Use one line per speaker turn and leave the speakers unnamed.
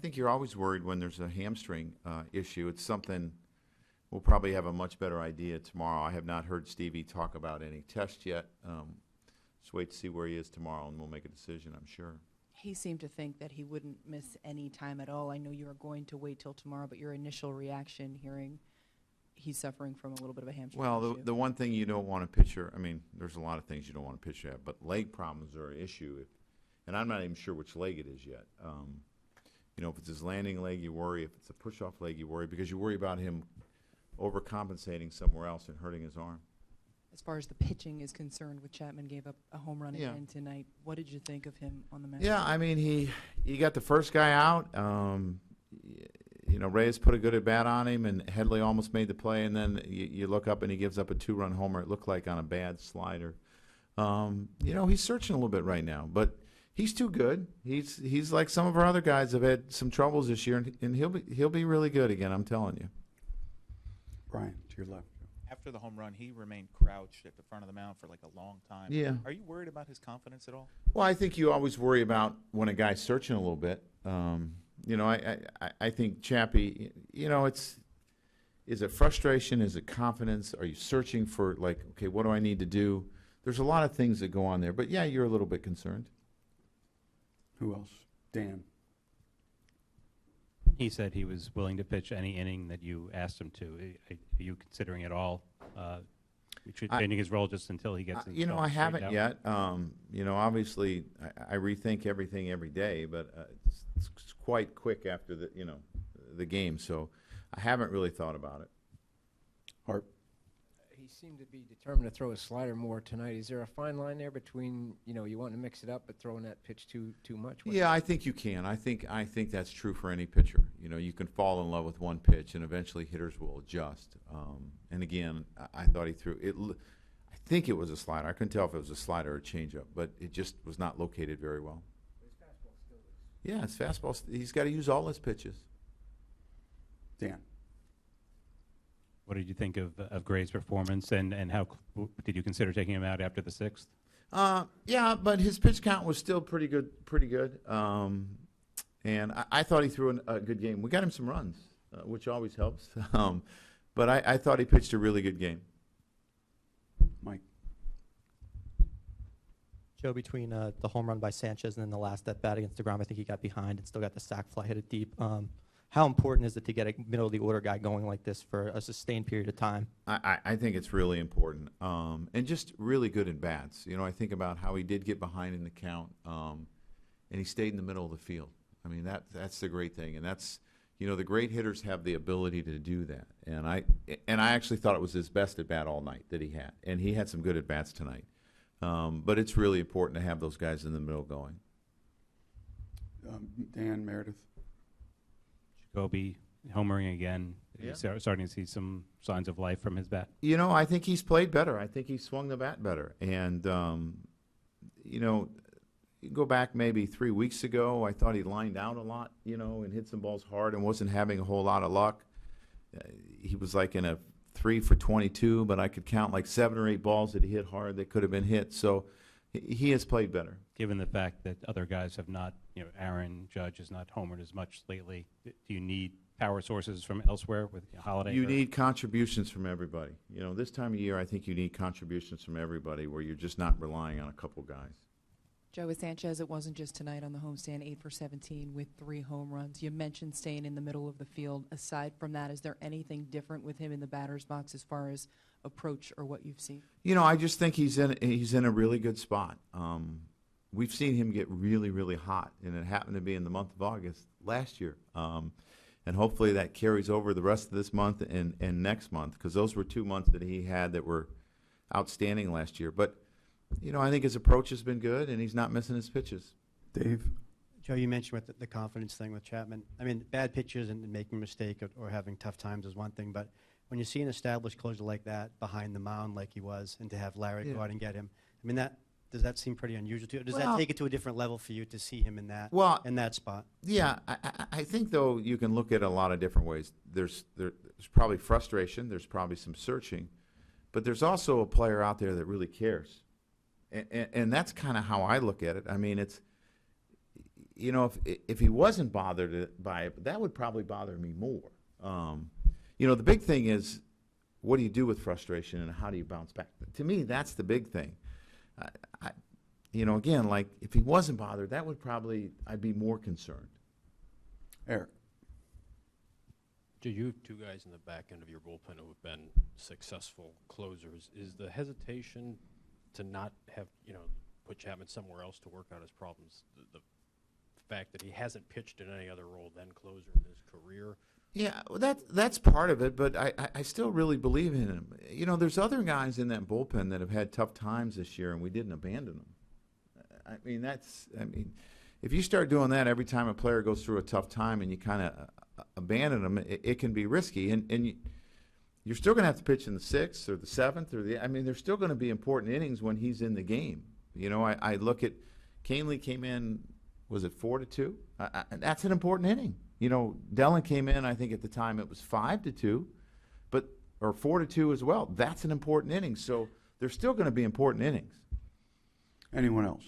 think you're always worried when there's a hamstring issue. It's something we'll probably have a much better idea tomorrow. I have not heard Stevie talk about any tests yet. Just wait to see where he is tomorrow, and we'll make a decision, I'm sure.
He seemed to think that he wouldn't miss any time at all. I know you are going to wait till tomorrow, but your initial reaction hearing he's suffering from a little bit of a hamstring issue.
The one thing you don't want a pitcher, I mean, there's a lot of things you don't want a pitcher to have, but leg problems are an issue. And I'm not even sure which leg it is yet. If it's his landing leg, you worry. If it's a push-off leg, you worry, because you worry about him overcompensating somewhere else and hurting his arm.
As far as the pitching is concerned, with Chapman gave up a home run again tonight. What did you think of him on the mound?
Yeah, I mean, he got the first guy out. Reyes put a good at-bat on him, and Headley almost made the play, and then you look up and he gives up a 2-run homer. It looked like on a bad slider. He's searching a little bit right now, but he's too good. He's like some of our other guys have had some troubles this year, and he'll be really good again, I'm telling you.
Brian, to your left.
After the home run, he remained crouched at the front of the mound for like a long time.
Yeah. Are
you worried about his confidence at all?
Well, I think you always worry about when a guy's searching a little bit. I think Chappie, is it frustration? Is it confidence? Are you searching for, like, okay, what do I need to do? There's a lot of things that go on there. But, yeah, you're a little bit concerned.
Who else? Dan.
He said he was willing to pitch any inning that you asked him to. Are you considering at all changing his role just until he gets
I haven't yet. Obviously, I rethink everything every day, but it's quite quick after the game, so I haven't really thought about it.
Hart.
He seemed to be determined to throw a slider more tonight. Is there a fine line there between, you want to mix it up but throwing that pitch too much?
Yeah, I think you can. I think that's true for any pitcher. You can fall in love with one pitch, and eventually hitters will adjust. And again, I thought he threw it. I think it was a slider. I couldn't tell if it was a slider or a changeup, but it just was not located very well.
His fastball still is.
Yeah, his fastball. He's got to use all his pitches.
Dan.
What did you think of Gray's performance, and how did you consider taking him out after the 6th?
Yeah, but his pitch count was still pretty good. And I thought he threw a good game. We got him some runs, which always helps. But I thought he pitched a really good game.
Mike.
Joe, between the home run by Sanchez and then the last at-bat against DeGrom, I think he got behind and still got the sac fly, hit it deep. How important is it to get a middle-of-the-order guy going like this for a sustained period of time?
I think it's really important. And just really good at bats. I think about how he did get behind in the count, and he stayed in the middle of the field. I mean, that's the great thing. And that's, the great hitters have the ability to do that. And I actually thought it was his best at-bat all night that he had. And he had some good at-bats tonight. But it's really important to have those guys in the middle going.
Dan, Meredith.
Jacoby homering again.
Yeah.
Starting to see some signs of life from his bat.
I think he's played better. I think he swung the bat better. And, you go back maybe 3 weeks ago, I thought he lined out a lot, and hit some balls hard and wasn't having a whole lot of luck. He was like in a 3 for 22, but I could count like 7 or 8 balls that he hit hard that could have been hit. So he has played better.
Given the fact that other guys have not, Aaron Judge has not homered as much lately, do you need power sources from elsewhere with Holiday?
You need contributions from everybody. This time of year, I think you need contributions from everybody where you're just not relying on a couple guys.
Joe, with Sanchez, it wasn't just tonight on the homestand, 8 for 17 with 3 home runs. You mentioned staying in the middle of the field. Aside from that, is there anything different with him in the batter's box as far as approach or what you've seen?
I just think he's in a really good spot. We've seen him get really, really hot, and it happened to be in the month of August last year. And hopefully that carries over the rest of this month and next month, because those were 2 months that he had that were outstanding last year. But I think his approach has been good, and he's not missing his pitches.
Dave?
Joe, you mentioned with the confidence thing with Chapman. I mean, bad pitches and making a mistake or having tough times is one thing, but when you see an established closer like that behind the mound like he was, and to have Larry go out and get him, I mean, does that seem pretty unusual to you? Or does that take it to a different level for you to see him in that spot?
Yeah, I think, though, you can look at it a lot of different ways. There's probably frustration. There's probably some searching. But there's also a player out there that really cares. And that's kind of how I look at it. I mean, you know, if he wasn't bothered by it, that would probably bother me more. You know, the big thing is, what do you do with frustration and how do you bounce back? To me, that's the big thing. You know, again, like if he wasn't bothered, that would probably, I'd be more concerned.
Eric.
You have two guys in the back end of your bullpen who have been successful closers. Is the hesitation to not have, you know, put Chapman somewhere else to work out his problems, the fact that he hasn't pitched in any other role than closer in his career?
Yeah, well, that's part of it, but I still really believe in him. You know, there's other guys in that bullpen that have had tough times this year, and we didn't abandon them. I mean, if you start doing that every time a player goes through a tough time and you kind of abandon them, it can be risky. And you're still going to have to pitch in the 6th or the 7th there's still going to be important innings when he's in the game. You know, I look at Canely came in, was it 4-2? That's an important inning. You know, Dellin came in, I think at the time it was 5-2, or 4-2 as well. That's an important inning. So there's still going to be important innings.
Anyone else?